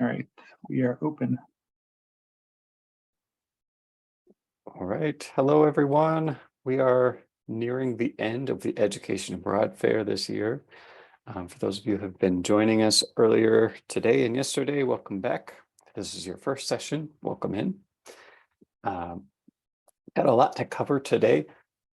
All right, we are open. All right. Hello, everyone. We are nearing the end of the Education Abroad Fair this year. For those of you who have been joining us earlier today and yesterday, welcome back. If this is your first session, welcome in. Got a lot to cover today.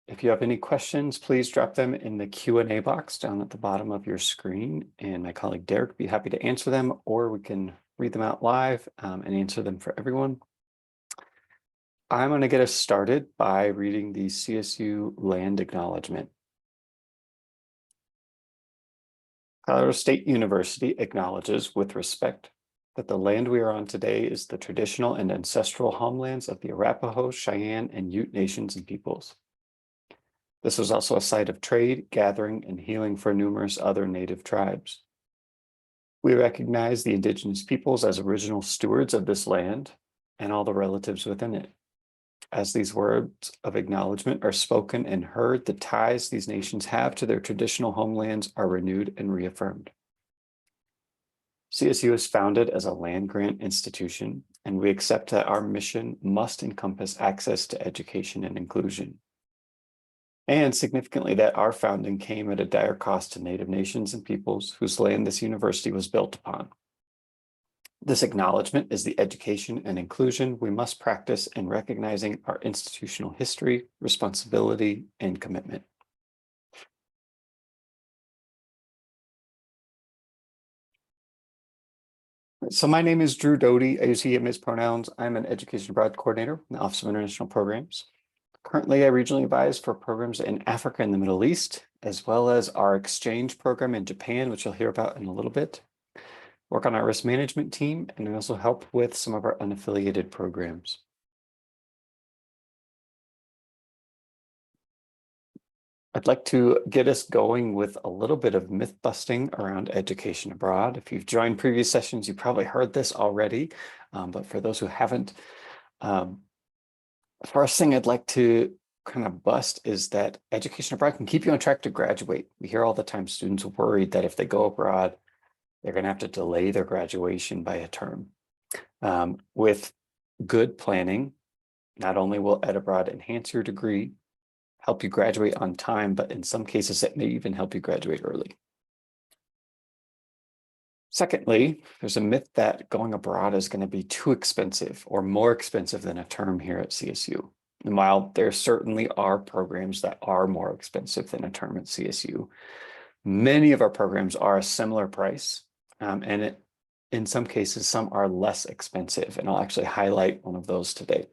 If you have any questions, please drop them in the Q&A box down at the bottom of your screen, and my colleague Derek will be happy to answer them, or we can read them out live and answer them for everyone. I'm going to get us started by reading the CSU Land Acknowledgement. Colorado State University acknowledges with respect that the land we are on today is the traditional and ancestral homelands of the Arapaho, Cheyenne, and Ute nations and peoples. This was also a site of trade, gathering, and healing for numerous other native tribes. We recognize the indigenous peoples as original stewards of this land and all the relatives within it. As these words of acknowledgement are spoken and heard, the ties these nations have to their traditional homelands are renewed and reaffirmed. CSU is founded as a land-grant institution, and we accept that our mission must encompass access to education and inclusion. And significantly, that our founding came at a dire cost to Native nations and peoples whose land this university was built upon. This acknowledgement is the education and inclusion we must practice in recognizing our institutional history, responsibility, and commitment. So my name is Drew Doty. I use he and his pronouns. I'm an Education Abroad Coordinator in the Office of International Programs. Currently, I regionally advise for programs in Africa and the Middle East, as well as our exchange program in Japan, which you'll hear about in a little bit. Work on our risk management team, and we also help with some of our unaffiliated programs. I'd like to get us going with a little bit of myth busting around education abroad. If you've joined previous sessions, you probably heard this already, but for those who haven't, first thing I'd like to kind of bust is that education abroad can keep you on track to graduate. We hear all the time students worried that if they go abroad, they're going to have to delay their graduation by a term. With good planning, not only will Ed Abroad enhance your degree, help you graduate on time, but in some cases, it may even help you graduate early. Secondly, there's a myth that going abroad is going to be too expensive or more expensive than a term here at CSU. And while there certainly are programs that are more expensive than a term at CSU, many of our programs are a similar price. And in some cases, some are less expensive, and I'll actually highlight one of those today.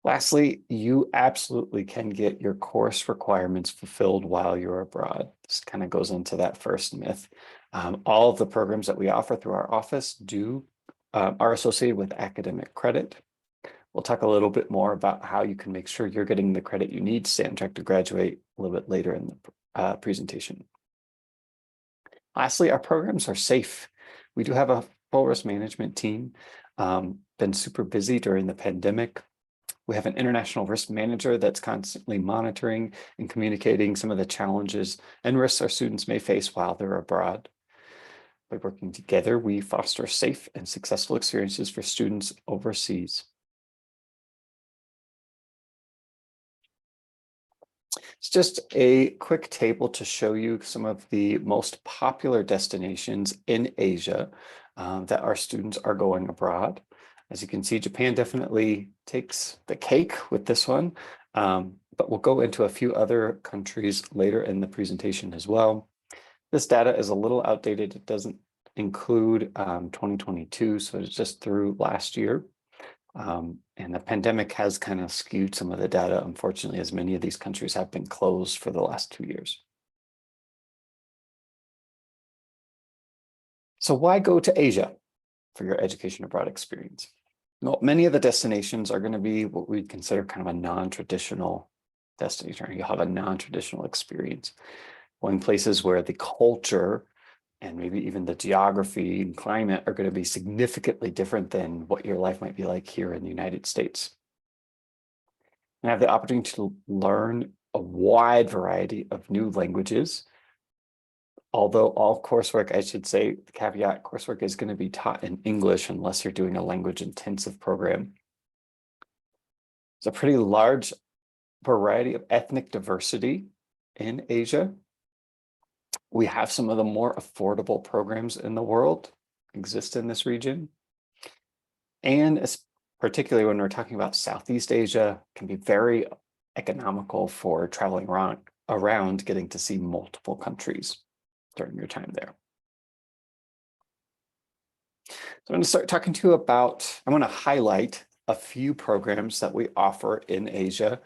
Lastly, you absolutely can get your course requirements fulfilled while you're abroad. This kind of goes into that first myth. All of the programs that we offer through our office are associated with academic credit. We'll talk a little bit more about how you can make sure you're getting the credit you need to stay on track to graduate a little bit later in the presentation. Lastly, our programs are safe. We do have a full risk management team, been super busy during the pandemic. We have an international risk manager that's constantly monitoring and communicating some of the challenges and risks our students may face while they're abroad. By working together, we foster safe and successful experiences for students overseas. It's just a quick table to show you some of the most popular destinations in Asia that our students are going abroad. As you can see, Japan definitely takes the cake with this one, but we'll go into a few other countries later in the presentation as well. This data is a little outdated. It doesn't include 2022, so it's just through last year. And the pandemic has kind of skewed some of the data, unfortunately, as many of these countries have been closed for the last 2 years. So why go to Asia for your education abroad experience? Well, many of the destinations are going to be what we'd consider kind of a non-traditional destination. You'll have a non-traditional experience. Going places where the culture and maybe even the geography and climate are going to be significantly different than what your life might be like here in the United States. And have the opportunity to learn a wide variety of new languages, although all coursework, I should say, the caveat, coursework is going to be taught in English unless you're doing a language intensive program. It's a pretty large variety of ethnic diversity in Asia. We have some of the more affordable programs in the world exist in this region. And particularly when we're talking about Southeast Asia, can be very economical for traveling around getting to see multiple countries during your time there. So I'm going to start talking to you about, I want to highlight a few programs that we offer in Asia.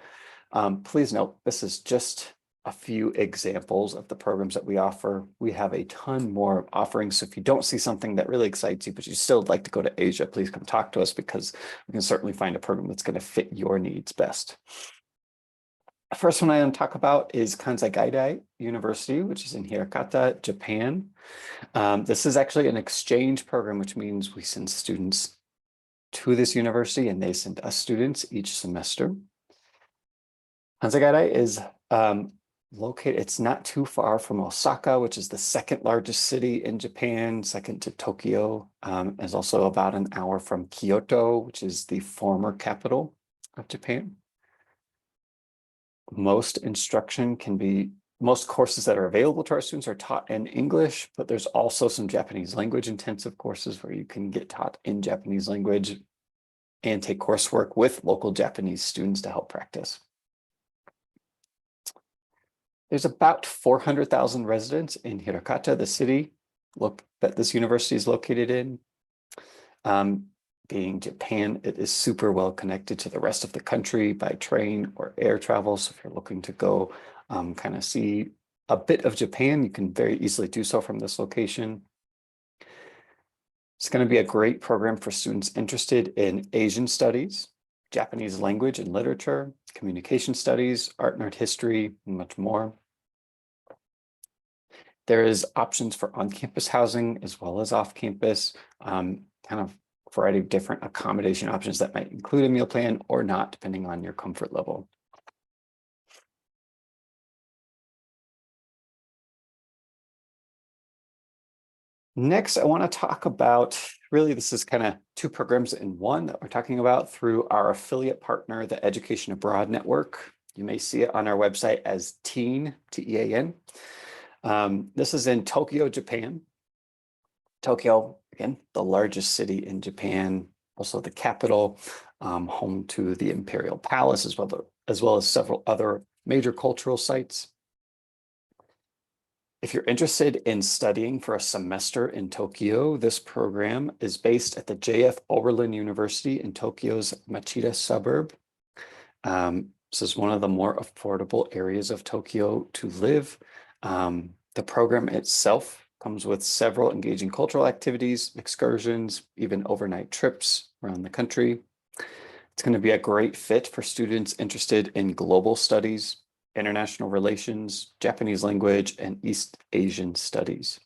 Please note, this is just a few examples of the programs that we offer. We have a ton more offerings. So if you don't see something that really excites you, but you still would like to go to Asia, please come talk to us, because we can certainly find a program that's going to fit your needs best. The first one I want to talk about is Anzagara University, which is in Hirakata, Japan. This is actually an exchange program, which means we send students to this university and they send us students each semester. Anzagara is located, it's not too far from Osaka, which is the second largest city in Japan, second to Tokyo. Is also about an hour from Kyoto, which is the former capital of Japan. Most courses that are available to our students are taught in English, but there's also some Japanese language intensive courses where you can get taught in Japanese language and take coursework with local Japanese students to help practice. There's about 400,000 residents in Hirakata, the city that this university is located in. Being Japan, it is super well connected to the rest of the country by train or air travel. So if you're looking to go kind of see a bit of Japan, you can very easily do so from this location. It's going to be a great program for students interested in Asian studies, Japanese language and literature, communication studies, art and art history, and much more. There is options for on-campus housing as well as off-campus, kind of a variety of different accommodation options that might include a meal plan or not, depending on your comfort level. Next, I want to talk about, really, this is kind of two programs in one that we're talking about through our affiliate partner, the Education Abroad Network. You may see it on our website as TEAN, T-E-A-N. This is in Tokyo, Japan. Tokyo, again, the largest city in Japan, also the capital, home to the Imperial Palace, as well as several other major cultural sites. If you're interested in studying for a semester in Tokyo, this program is based at the J.F. Oberlin University in Tokyo's Machida suburb. This is one of the more affordable areas of Tokyo to live. The program itself comes with several engaging cultural activities, excursions, even overnight trips around the country. It's going to be a great fit for students interested in global studies, international relations, Japanese language, and East Asian studies.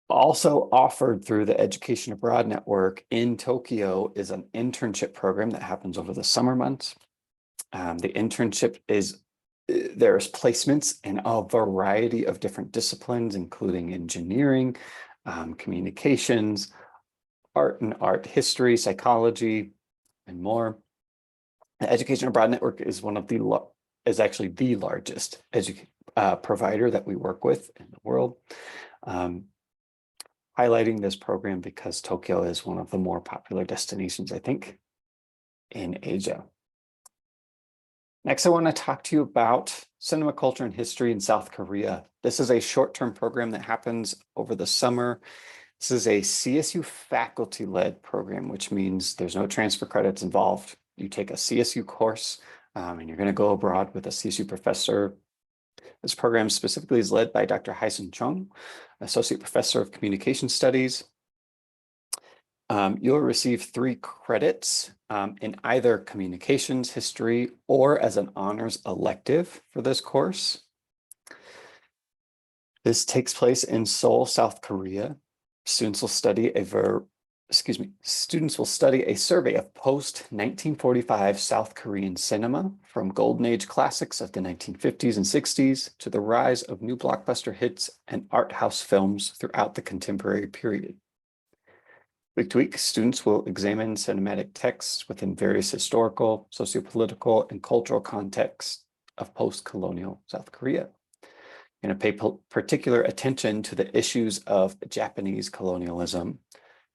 Also offered through the Education Abroad Network in Tokyo is an internship program that happens over the summer months. The internship is, there's placements in a variety of different disciplines, including engineering, communications, art and art history, psychology, and more. The Education Abroad Network is actually the largest provider that we work with in the world. Highlighting this program because Tokyo is one of the more popular destinations, I think, in Asia. Next, I want to talk to you about cinema, culture, and history in South Korea. This is a short-term program that happens over the summer. This is a CSU faculty-led program, which means there's no transfer credits involved. You take a CSU course and you're going to go abroad with a CSU professor. This program specifically is led by Dr. Hysun Chung, Associate Professor of Communication Studies. You'll receive 3 credits in either communications, history, or as an honors elective for this course. This takes place in Seoul, South Korea. Students will study students will study a survey of post-1945 South Korean cinema, from golden age classics of the 1950s and 60s to the rise of new blockbuster hits and art house films throughout the contemporary period. Week to week, students will examine cinematic texts within various historical, sociopolitical, and cultural contexts of post-colonial South Korea. You're going to pay particular attention to the issues of Japanese colonialism,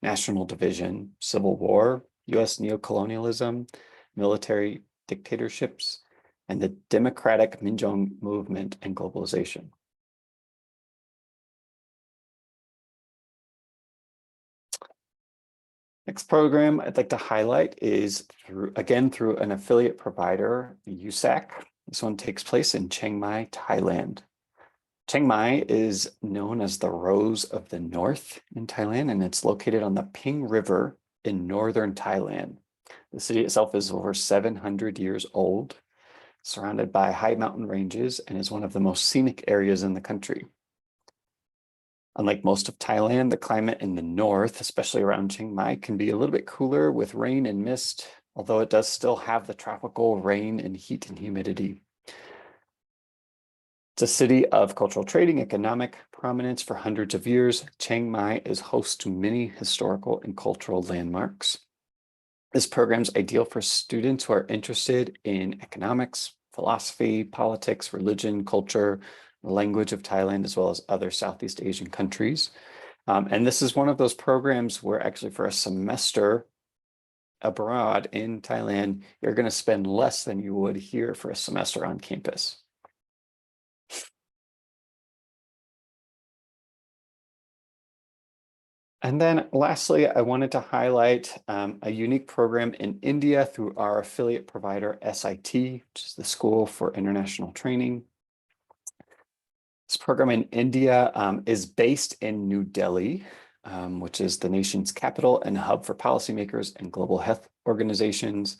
national division, civil war, US neocolonialism, military dictatorships, and the democratic Minjong movement and globalization. Next program I'd like to highlight is through an affiliate provider, USAC. This one takes place in Chiang Mai, Thailand. Chiang Mai is known as the Rose of the North in Thailand, and it's located on the Ping River in northern Thailand. The city itself is over 700 years old, surrounded by high mountain ranges, and is one of the most scenic areas in the country. Unlike most of Thailand, the climate in the north, especially around Chiang Mai, can be a little bit cooler with rain and mist, although it does still have the tropical rain and heat and humidity. It's a city of cultural trading, economic prominence for hundreds of years. Chiang Mai is host to many historical and cultural landmarks. This program is ideal for students who are interested in economics, philosophy, politics, religion, culture, the language of Thailand, as well as other Southeast Asian countries. And this is one of those programs where actually for a semester abroad in Thailand, you're going to spend less than you would here for a semester on campus. And then lastly, I wanted to highlight a unique program in India through our affiliate provider, SIT, which is the School for International Training. This program in India is based in New Delhi, which is the nation's capital and hub for policymakers and global health organizations.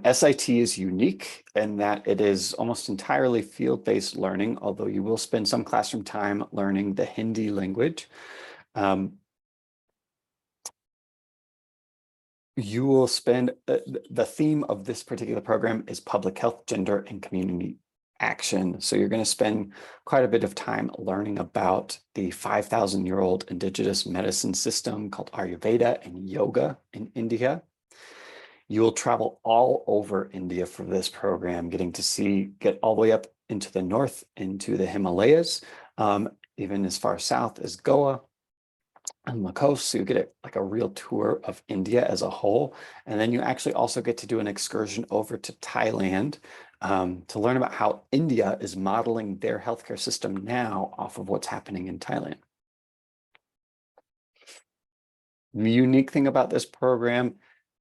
SIT is unique in that it is almost entirely field-based learning, although you will spend some classroom time learning the Hindi language. You will spend, the theme of this particular program is public health, gender, and community action. So you're going to spend quite a bit of time learning about the 5,000-year-old indigenous medicine system called Ayurveda and yoga in India. You will travel all over India for this program, getting to get all the way up into the north, into the Himalayas, even as far south as Goa on the coast. So you get like a real tour of India as a whole. And then you actually also get to do an excursion over to Thailand to learn about how India is modeling their healthcare system now off of what's happening in Thailand. The unique thing about this program,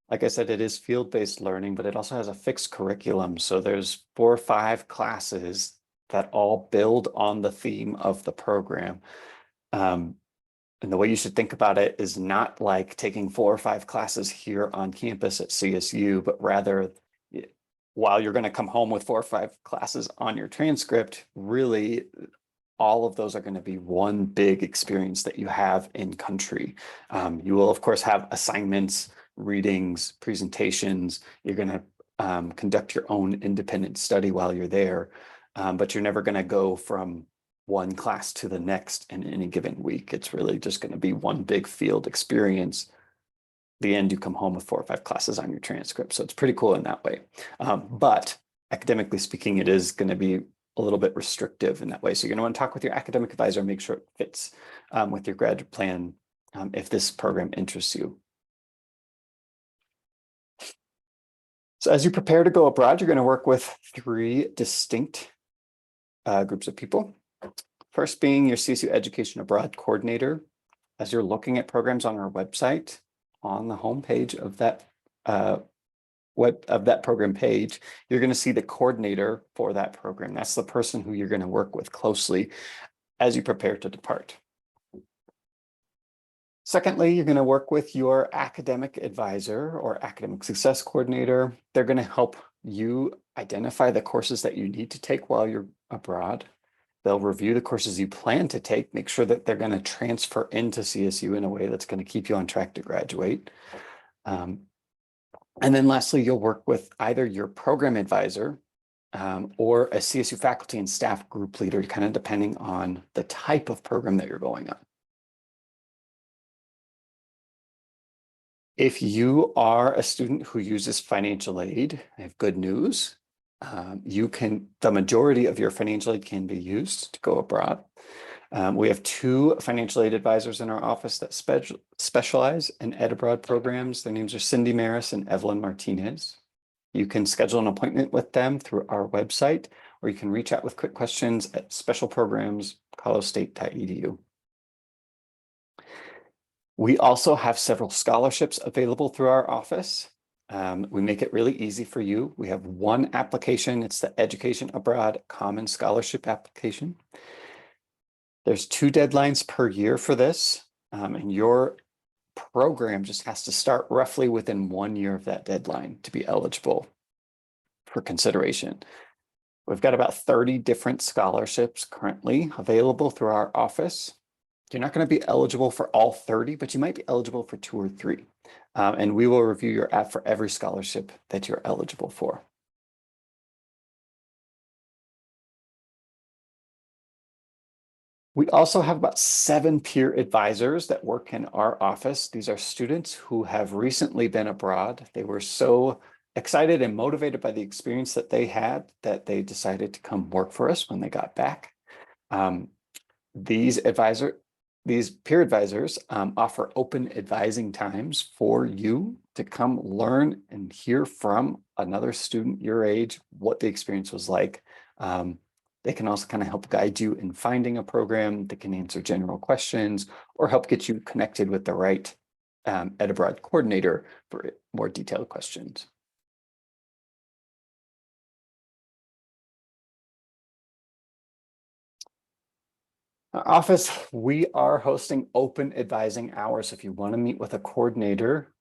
like I said, it is field-based learning, but it also has a fixed curriculum. So there's 4 or 5 classes that all build on the theme of the program. And the way you should think about it is not like taking 4 or 5 classes here on campus at CSU, but rather while you're going to come home with 4 or 5 classes on your transcript, really all of those are going to be one big experience that you have in country. You will, of course, have assignments, readings, presentations. You're going to conduct your own independent study while you're there, but you're never going to go from one class to the next in any given week. It's really just going to be one big field experience. The end, you come home with 4 or 5 classes on your transcript. So it's pretty cool in that way. But academically speaking, it is going to be a little bit restrictive in that way. So you're going to want to talk with your academic advisor and make sure it fits with your graduate plan if this program interests you. So as you prepare to go abroad, you're going to work with 3 distinct groups of people. First being your CSU Education Abroad coordinator. As you're looking at programs on our website, on the homepage of that program page, you're going to see the coordinator for that program. That's the person who you're going to work with closely as you prepare to depart. Secondly, you're going to work with your academic advisor or academic success coordinator. They're going to help you identify the courses that you need to take while you're abroad. They'll review the courses you plan to take, make sure that they're going to transfer into CSU in a way that's going to keep you on track to graduate. And then lastly, you'll work with either your program advisor or a CSU faculty and staff group leader, kind of depending on the type of program that you're going on. If you are a student who uses financial aid, I have good news. The majority of your financial aid can be used to go abroad. We have 2 financial aid advisors in our office that specialize in Ed Abroad programs. Their names are Cindy Maris and Evelyn Martinez. You can schedule an appointment with them through our website, or you can reach out with quick questions at specialprograms.colostate.edu. We also have several scholarships available through our office. We make it really easy for you. We have one application. It's the Education Abroad Common Scholarship application. There's 2 deadlines per year for this, and your program just has to start roughly within 1 year of that deadline to be eligible for consideration. We've got about 30 different scholarships currently available through our office. You're not going to be eligible for all 30, but you might be eligible for 2 or 3. And we will review your app for every scholarship that you're eligible for. We also have about 7 peer advisors that work in our office. These are students who have recently been abroad. They were so excited and motivated by the experience that they had that they decided to come work for us when they got back. These peer advisors offer open advising times for you to come learn and hear from another student your age what the experience was like. They can also kind of help guide you in finding a program. They can answer general questions or help get you connected with the right Ed Abroad coordinator for more detailed questions. Our office, we are hosting open advising hours. If you want to meet with a coordinator,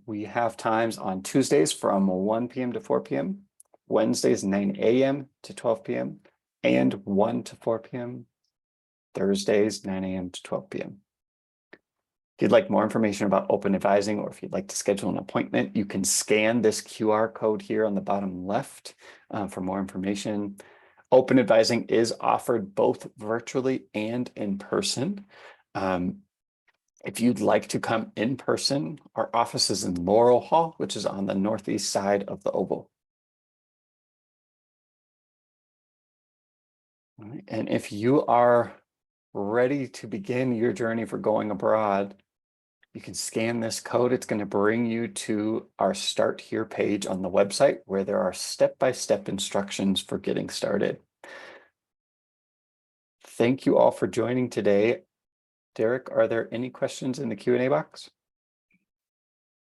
we have times on Tuesdays from 1 p.m. to 4 p.m., Wednesdays 9 a.m. to 12 p.m., and 1 to 4 p.m., Thursdays 9 a.m. to 12 p.m. If you'd like more information about open advising, or if you'd like to schedule an appointment, you can scan this QR code here on the bottom left for more information. Open advising is offered both virtually and in person. If you'd like to come in person, our office is in Laurel Hall, which is on the northeast side of the Oval. All right. And if you are ready to begin your journey for going abroad, you can scan this code. It's going to bring you to our Start Here page on the website where there are step-by-step instructions for getting started. Thank you all for joining today. Derek, are there any questions in the Q&A box?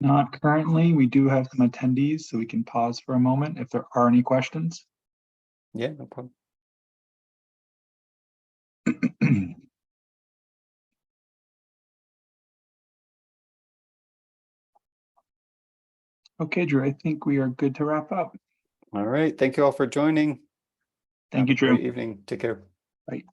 Not currently. We do have some attendees, so we can pause for a moment if there are any questions. Yeah, no problem. Okay, Drew, I think we are good to wrap up. All right. Thank you all for joining. Thank you, Have a Drew. great evening. Take care. Bye.